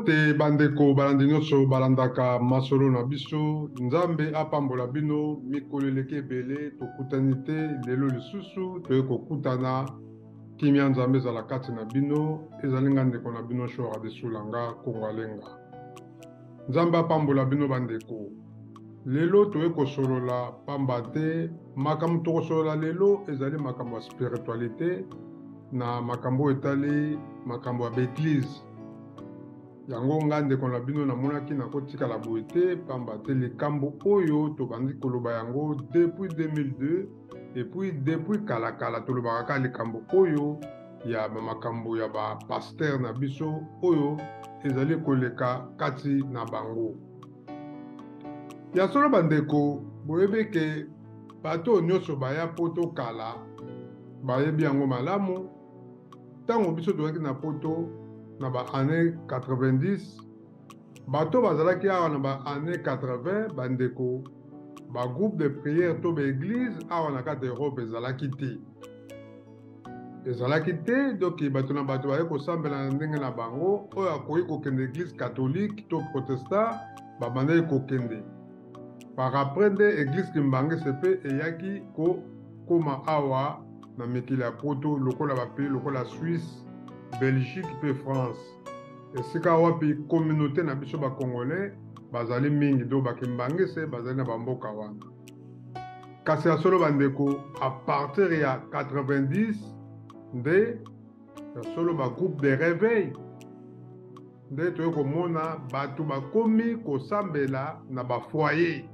Mbote bandeko balandi nyonso balandaka masolo na biso nzambe apambola bino mikoleleke ebele tokutani te lelo lisusu toye kokutana kimia nzambe ezala kati na bino ezali nga ndeko na bino shora desulanga kongalenga nzambe apambola bino bandeko lelo toye kosolola pamba te makambo tokosolola lelo ezali makambo ya spiritualité na makambo etali makambo ya baeglise yango nga ndeko na bino namonaki nakotikala boye te pamba te likambo oyo tobandi koloba yango depuis 2002 depuis kala tolobaka kaka likambo oyo ya makambo ya bapaster na biso oyo ezali koleka kati na bango ya solo bandeko boyebi ke bato nyonso baya poto kala bayebi yango malamu ntango biso tozalaki na poto na ba année 90 bato bazalaki awa na ba année 80 bandeko ba groupe de prière to ba église awa na kati Europe ezalaki te donc bato na bato baye kosambela na ndenge na bango oyo akoki kokende église catholique to protestant babandaki kokende par après nde église kimbange sepe eyaki kokoma awa na mikili ya poto lokola bapays lokola Suisse Belgique pe France esika wapi communauté na biso ba congolais bazali mingi do bakimbange se bazali na bamboka wana kasi ya solo bandeko à partir ya 90 nde ya solo ba groupe de réveil nde toye komona bato bakomi kosambela na bafoyer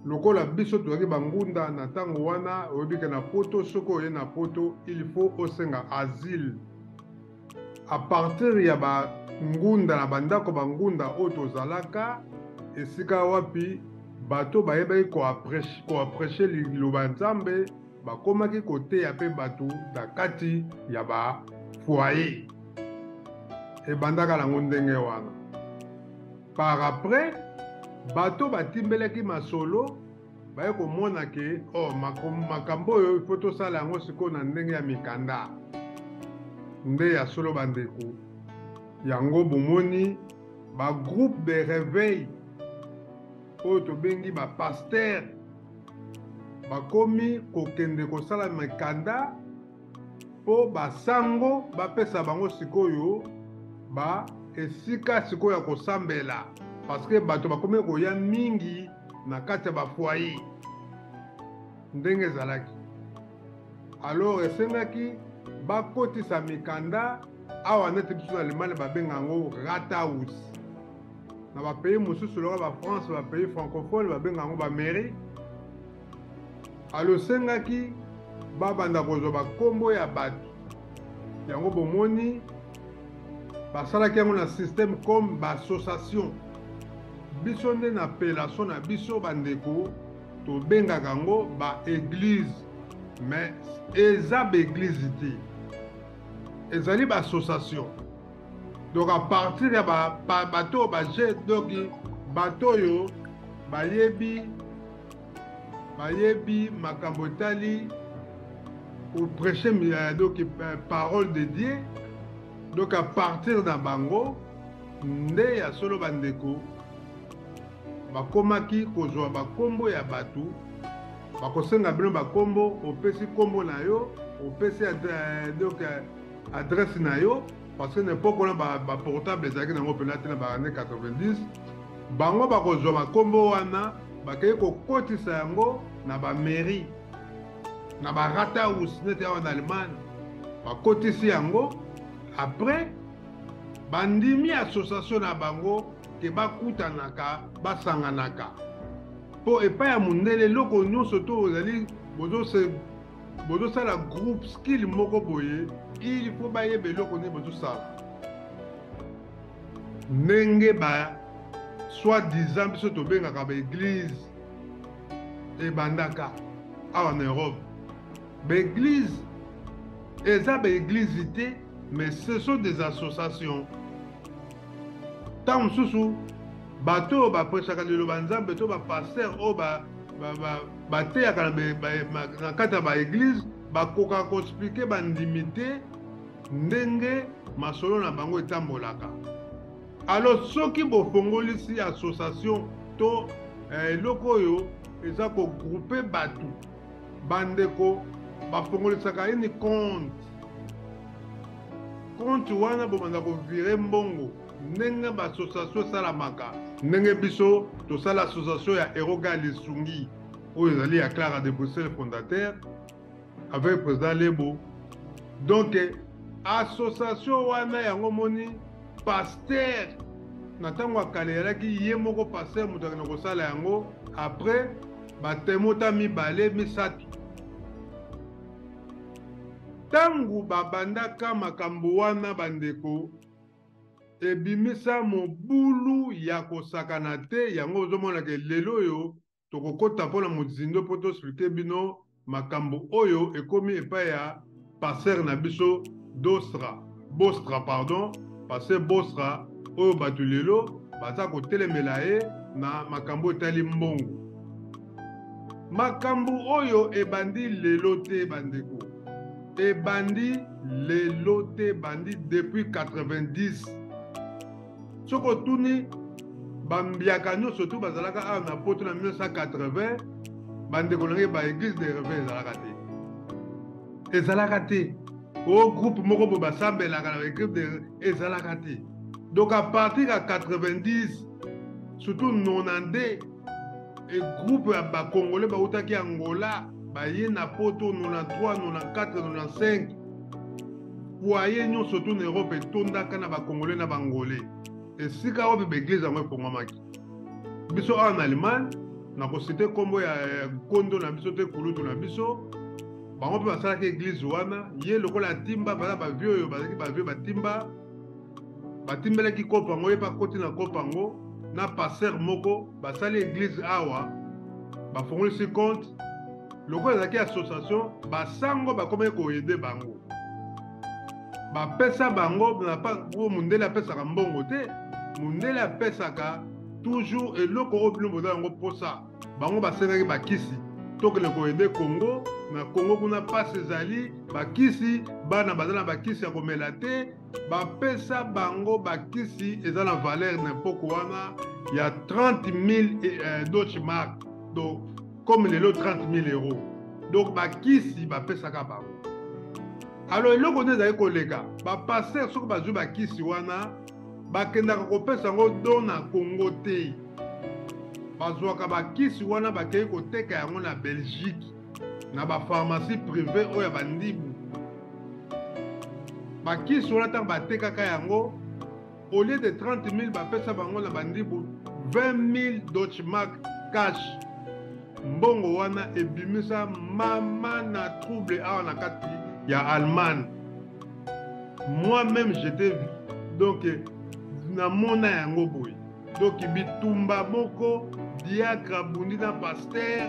lokola biso tozalaki bangunda na ntango wana oyebike na poto soki oye na poto il faut osenga asile à partir ya bangunda na bandako bangunda oyo tozalaka esika wapi bato bayebaki koapreche liloba nzambe bakomaki koteya mpe bato na kati ya bafoyer ebandaka nango ndenge wana par après bato batimbelaki masolo baye komona ke makambo oyo ifo tosala yango sikoyo na ndenge ya mikanda nde ya solo bandeko yango bomoni ba groupe de réveil oyo tobengi bapaster bakomi kokende kosala mikanda mpo basango bapesa bango sikoyo esika sikoyo ya kosambela parce que bato bakomi koya mingi na kati ya bafoyer ndenge ezalaki alors esengaki bakotisa mikanda awa neti biso na Allemagne babenga yango Rathaus na bapays mosusu lokola bafrance bapays francophone babenga yango bamairie alors esengaki babanda kozwa bakombo ya bato yango bomoni basalaki yango na système comme baassociation biso nde na appellation na biso bandeko tobengaka yango baéglise mais eza baéglise te ezali baassociation donc à partir ya bato baje donc bato oyo bayebi makambo etali prêcher donc parole de Dieu donc à partir na bango nde ya solo bandeko bakomaki kozwa bakombo ya bato bakosenga bino bakombo opesi kombo na yo opesi donc adresse na yo parce que n'importe quoi baportable ezalaki nango mpena te na baannée 90 bango bakozwa bakombo wana bakei kokotisa yango na bamairie na barathaus neti awa na Allemagne bakotisi yango après bandimi association na bango ke bakutanaka basanganaka mpo epai ya mondele eloko nyonso to ozali bozosala groupe skill moko boye il faut bayeba eloko nde bozosala ndenge soi-disant biso tobengaka baéglise ebandaka awa na Europe baéglise eza baéglise te mais ce sont des associations ntango mosusu bato oyo baprechaka liloba nzambe to bapaster oyo bateyaka na kati ya baéglise bakokaka koexplike bandimi te ndenge masolo na bango etambolaka Alors soki bofongolisi association to eloko oyo eza kogroupe bato bandeko bafongolisaka ini compte wana bomanda kovire mbongo ndenge baasociation esalamaka ndenge biso tosala association ya eroga lisungi oyo ezali ya Clara de Bruxelles fondateur avec président Lebo. Donc association wana yango moni pasteur na ntango akalelaki ye moko pasteur moto akende kosala yango après batemota mibale misato ntango babandaka makambo wana bandeko ebimisa mobulu ya kosakana te yango ozomonaka lelo oyo tokokota mpona mozindo mpo toexplike bino makambo oyo ekomi epai ya pasteur na biso Bostra pardon, pasteur Bostra oyo bato lelo baza kotelemela ye na makambo etali mbongo. Makambo oyo ebandi lelo te bandeko, ebandi lelo te bandi depuis 90. Soko tuni bambiaka nyonso tu bazalaka awa na poto na 1980 bandeko nange ba église de réveil ezalaka te o groupe moko bo basambelaka na équipe de ezalaka te. Donc à partir de 90 surtout 92 et groupe ya ba congolais ba utaki Angola ba ye na poto 93 94 95 foyer nyonso surtout en Europe etondaka na ba congolais na bangolais. Et si ka obi ba église yango efongwamaki biso en Allemagne na kosite kombo ya kondo na biso te kulutu na biso bango mpe basalaki église wana ye lokola timba baza bavie oyo bazalaki bavie batimbelaki kopo yango ye bakoti na kopo yango na pasteur moko basali église awa bafongolisi compte lokola ezalaki association basango bakomaki koyede bango bapesa bango mundele apesaka mbongo te mundele apesaka toujours eloko oyo bino boza yango mposa bango basengaki bakisi tokende koyede Congo na Congo kuna pasi ezali bakisi bana baza na bakisi ya komela te bapesa bango bakisi eza na valeur na epoko wana ya 30 000 Deutsche Mark, donc comme lelo 30 000 euros. Donc bakisi bapesaka bango. Alors eloko nde ezali koleka bapasteur soki bazwi bakisi wana bakendaka kopesa yango do na Congo te bazwaka bakisi wana bakei koteka yango na Belgique na bapharmacie privé oyo ya bandibu bakisi wana ntango batekaka yango au lieu de 30 000 bapesa bango na bandibu 20 000 Deutsche Mark cash. Mbongo wana ebimisa mama na trouble awa na kati ya Allemagne. Moi-même j'étais vu donc na mona yango boy donc bitumba moko diacre bundi na pasteur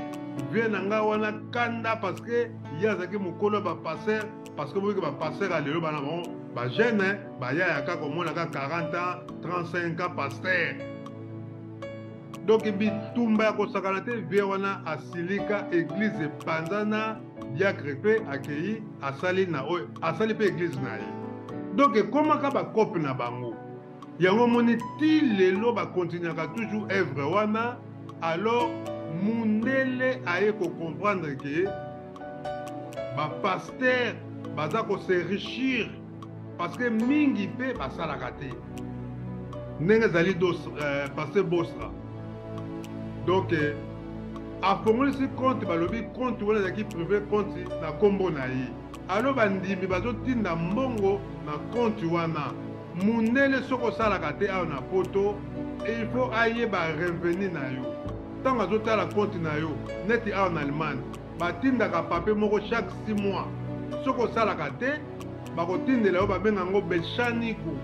vient nanga wana kanda parce que yazaki mokolo ba pasteur parce que boyeke ba pasteur alelo bana bon ba jeune ba ya ka komona ka 40 ans 35 ans pasteur donc bitumba ya kosakana te vient wana asilika église epanzana diacre pe akei asali na oyo asali pe église na ye donc ekomaka bakope na bango yango moni ti lelo bakontinuaka toujours œuvre wana. Alors mundele aye ko comprendre que ba pasteur baza ko s'enrichir parce que mingi pe basalaka te ndenge zali pasteur Bostra donc afongolisi compte balobi compte wana ezalaki privé compte na kombo na ye. Alors bandimi bazotinda mbongo na compte wana mundele soko osalaka te awa na poto et il faut ayeba revenu na yo ntango azotala compte na yo neti awa na Allemagne batindaka papier moko chaque 6 mois soko osalaka te bakotindela yo babenga yango beshanigu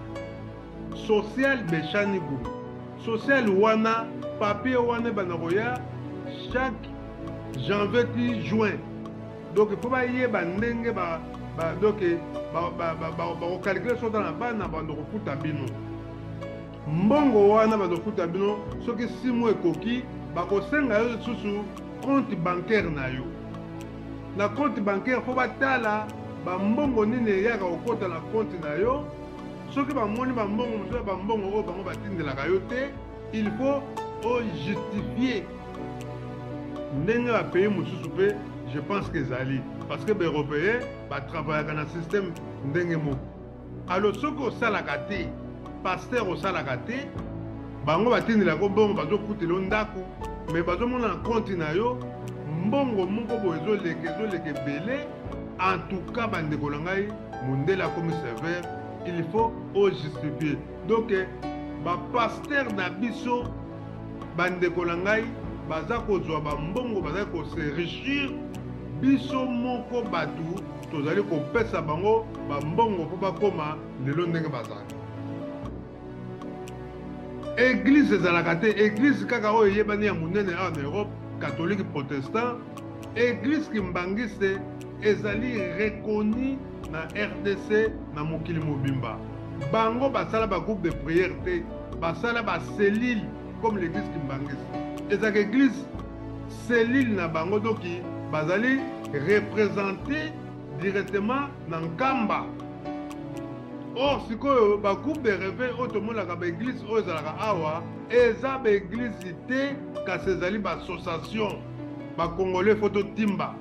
social beshanigu social wana papier wana ebanda koya chaque janvier ti juin donc il faut bayeba ndenge donc bakocalcule so na bana bando kofuta bino mbongo wana bando kofuta bino soki 6 mois ekoki bakosenga yo lisusu compte bancaire na yo na compte bancaire fo batala bambongo nini eyaka kokota na compte na yo soki bamoni bambongo mosusu ya bambongo oyo bango batindelaka yo te, il faut ojustifier ndenge bapays mosusu mpe je pense que ezali parce que baeuropéen batravaillaka na système ndenge moko. Alors soki osalaka te, paster osalaka te, bango batindelaka mbongo bazokutela ndako, mais bazomona na compte na yo mbongo moko boye ezoleka ebele. En tout cas bandeko na ngai mondele akomi sévère, il faut ojustifier. Donc bapaster na biso bandeko na ngai baza kozwa bambongo, baza kosenrichir, biso moko batu tozali kopesa bango bambongo mpo bakoma lelo ndenge bazali. Église ezalaka te, église kaka oyo eyebani ya monene awa na Europe, catholique protestant. Église kimbangiste ezali reconnu na RDC na mokili mobimba. Bango basala ba groupe de prière te, basala ba cellule comme l'église kimbangiste. Ezaka église cellule na bango doki bazali représenté directement na Nkamba. Or sikoyo ba groupe de réveil otomonaka ba église oyo ezalaka awa eza ba église te kasi ezali ba association. Ba congolais faut timba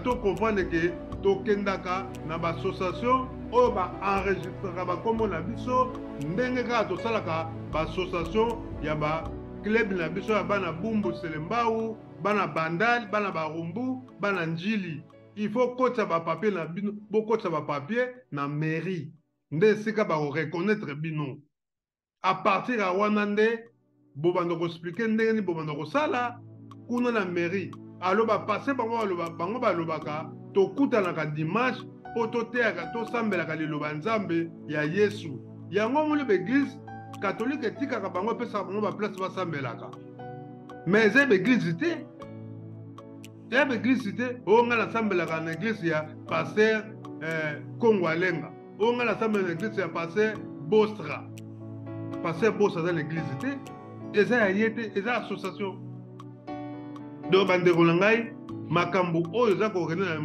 to comprendre que to kendaka na ba association oyo ba enregistrera ba kombo na biso ndenge kaka to salaka ba association ya ba club na biso ya bana bumbu selembau, bana bandal, bana barumbu, bana njili. Il faut kotsa ba papier na bino, bo kotsa ba papier na mairie nde sika ba reconnaître bino. À partir ya wana nde bo bando ko expliquer ndenge ni bo bando ko sala kuna na mairie. Alors ba passer bango balobaka to kutanaka dimanche po to teaka to sambelaka liloba nzambe ya Yesu. Yango mole ba église catholique etikaka bango pesa bango ba place ba sambelaka. Mais c'est l'église te. C'est l'église te. On a la sambelaka na église ya pasteur Kongo Alenga. On a la sambelaka na église ya pasteur Bostra. Pasteur Bostra dans l'église te. Et ça yete, et ça association. Donc bandeko na ngai makambo oyo za ko rena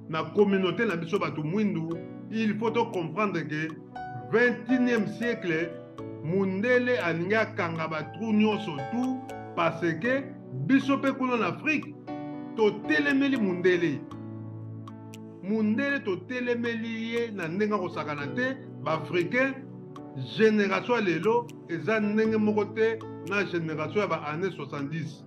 na communauté na biso batu mwindu, il faut comprendre que 21e siècle mundele alinga kanga batru nyonso tout parce que biso pe kuna en Afrique to telemeli mundele to telemeli ye na ndenga ko sakana te ba africain génération lelo eza ndenge moko te na génération ya ba années 70.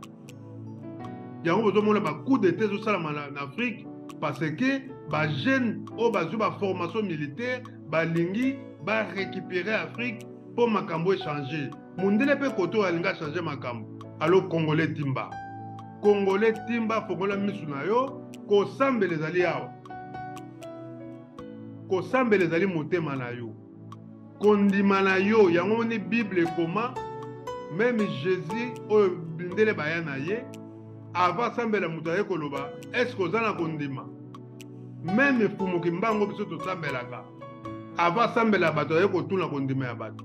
Yango bozomona ba coup d'état zo sala en Afrique parce que ba jeune o bazu ba formation militaire ba lingi ba récupérer Afrique pour makambo changer. Mundele pe koto alinga changer makambo. Alors congolais timba fongola misu na yo ko sambe les ali awa. Ko sambe les ali motema na yo. Kondima na yo yango ni Bible comment même Jésus o bindele bayana ye avant sambela mutaye koloba est-ce que ozana kondima même fumu kimbango biso to sambelaka avant sambela bato ye kotuna kondima ya bato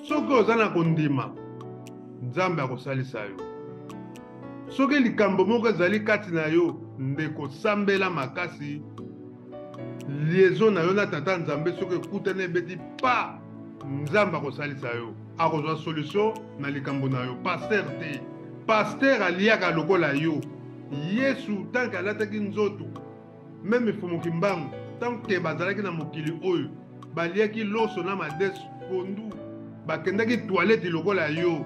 soki ozana kondima nzambe akosalisa yo soki likambo moko ezali kati na yo ndeko sambela makasi liaison na yo na tata nzambe soki ekutana ebeti pa nzambe akosalisa yo akozwa solution na likambo na yo pasteur te pasteur aliaka lokola yo Yesu tanke alataki nzoto même ifumoki mbangu tanke bazalaki na mokili oyo baliaki loso na madesu pondu bakendaki toilette lokola yo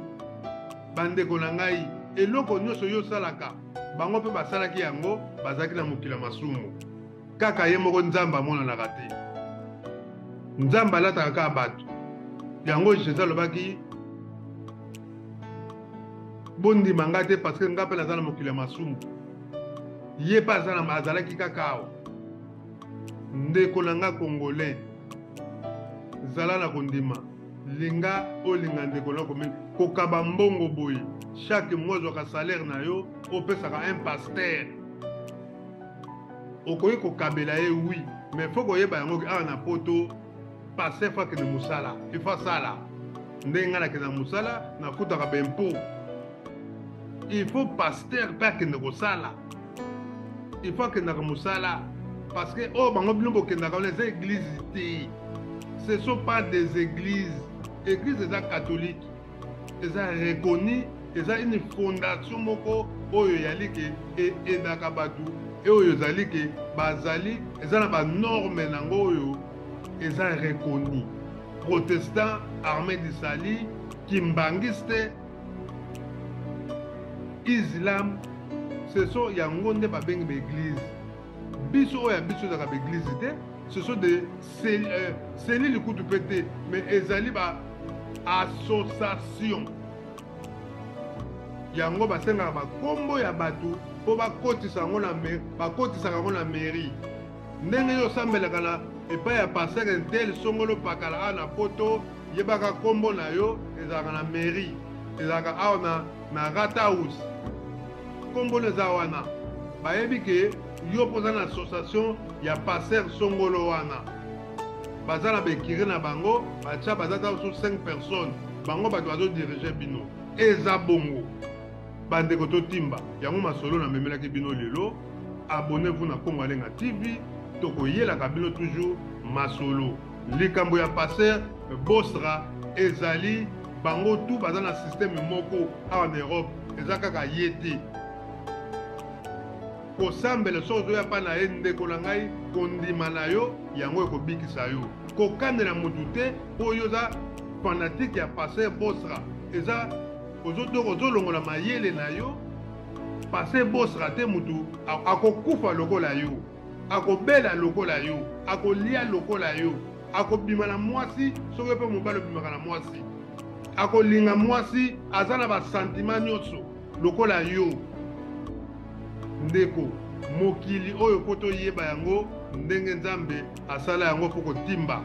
bandeko na ngai eloko nyonso yo salaka bango mpe basalaki yango bazalaki na mokili ya masumu kaka ye moko nzambe amonanaka te nzambe alataka kaka bato yango Jésus alobaki bondima nga te parce que nga mpe naza na mokili ya masumu ye mpe azalaki kaka awa ndeko na nga congolais zala na kondima linga olinga ndeko na komini kokaba mbongo boye chaque mois ozwaka salaire na yo opesaka un pasteur okoki kokabela ye oui mais faut koyeba yango awa na poto pasteur faut akende mosala ifo asala ndenge nga nakende na mosala nafutaka bempo il faut pasteur mpe akende kosala il faut akendaka mosala parce que oyo bango bino bokendaka wana eza église te ce ne sont pas des églises. Église est catholique. Ils ont reconnu, ils ont une fondation moko oyo yali ke et nakabatu et oyo zali ke bazali ils ont ba norme nango oyo ils ont reconnu. Protestants, armée d'Isali, kimbangiste, islam, ce sont yango nde babengi l'église. Biso oyo biso za ka église te, ce sont des cellules kutu pété, mais ezali ba association. Yango basenga ba kombo ya batu po bakotisa ngo na bakotisa ngo na mairie. Ndenge yo sambelaka na epai ya pasteur intel songolo pakala ana poto yebaka kombo na yo ezalaka na mairie, ezalaka awa na rata house. Kombo leza wana bayebi ke yo poza na association ya pasteur songolo wana baza na bekiri na bango batia bazata so 5 personnes bango bato bazo diriger bino eza bongo bandeko totimba yango masolo na memelaki bino lelo. Abonnez-vous na Congo Alenga TV tokoyelaka bino toujours masolo likambo ya pasteur Bosra ezali bango tout baza na système moko awa na Europe eza kaka yete kosambela sozo ya pa na ye ndeko na ngai kondima na yo yango ekobikisa yo kokandela mutu te oyo oza fanatique ya pasteur Bosra eza ozolongola mayele na yo pasteur Bosra te mutu akokufa lokola yo akobela lokola yo akolia lokola yo akobima na mwasi soki mpe mobali obimaka na mwasi akolinga mwasi aza na basentima nyonso lokola yo. Ndeko mokili oyo po toyeba yango ndenge nzambe asala yango po kotimba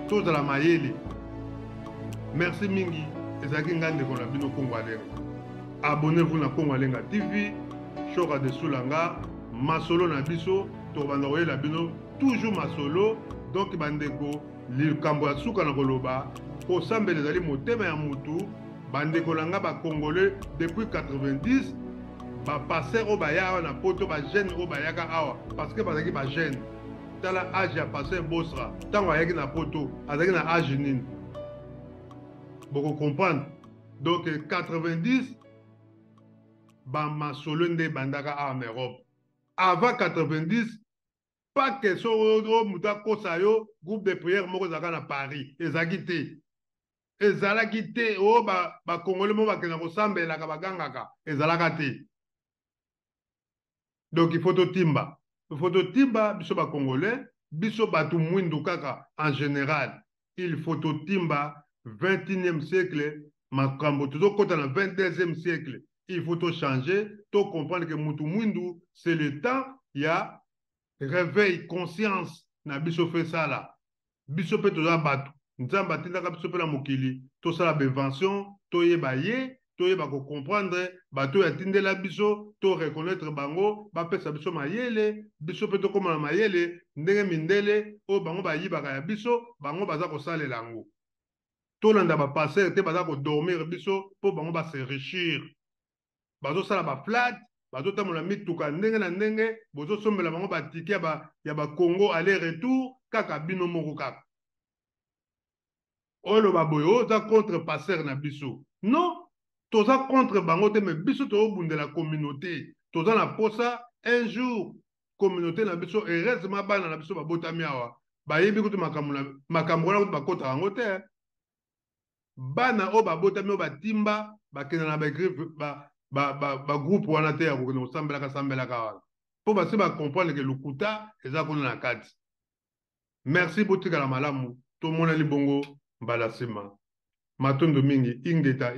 tozala mayele. Merci mingi ezalaki ngai ndeko na bino Congo Alenga. Abonnez-vous na Congo Alenga TV shoka de sulanga masolo na biso tobanda koyela bino toujours masolo. Donc bandeko likambo ya suka na koloba kosambela ezali motema ya mutu bandeko langa ba Congolais depuis 90 ba passer au baya na poto ba jeune au bayaka awa parce que bazaki ba jeune tala âge ya passer Bosra tango ayaki na poto azaki na âge nini boko comprendre. Donc 90 ba masolo nde bandaka en Europe. Avant 90 pas que so muta kosa yo groupe de prière moko zaka na Paris ezaki te ezalaki te o ba Congolais mo bakena kosambela ka bagangaka ezalaka te. Donc il faut totimba biso ba Congolais biso batu mwindu kaka en général il faut totimba 21e siècle makambo toujours kota na 22e siècle il faut to changer to comprendre que mutu mwindu c'est le temps ya réveil conscience na biso fait ça là biso pe toza batu nzamba tindaka biso pe na mokili to sala prévention to yeba ye to yeba ko comprendre bato ya tindela biso to reconnaître bango ba pesa biso mayele biso pe to koma na mayele ndenge mindele o bango ba yibaka ya biso bango baza ko salela ngo to landa ba passer te baza ko dormir biso po bango ba se enrichir bazo sala ba flat bazo tamola mituka ndenge na ndenge bozo sombela bango ba ticket ya ba Congo aller retour kaka bino moko kaka oyo baboyo za contre passer na biso non toza contre bango te mais biso to bundela communauté toza na posa un jour communauté na biso heureusement bana na biso babotami awa bayebi kutu makambo wana kutu bakota yango te bana o babotami o batimba bakenda na ba groupe wana te ya kokende kosambelaka wana po basi bacomprendre ke lokuta eza kuna na kati. Merci botikala malamu tomonani bongo mbala nsima matondo mingi ingeta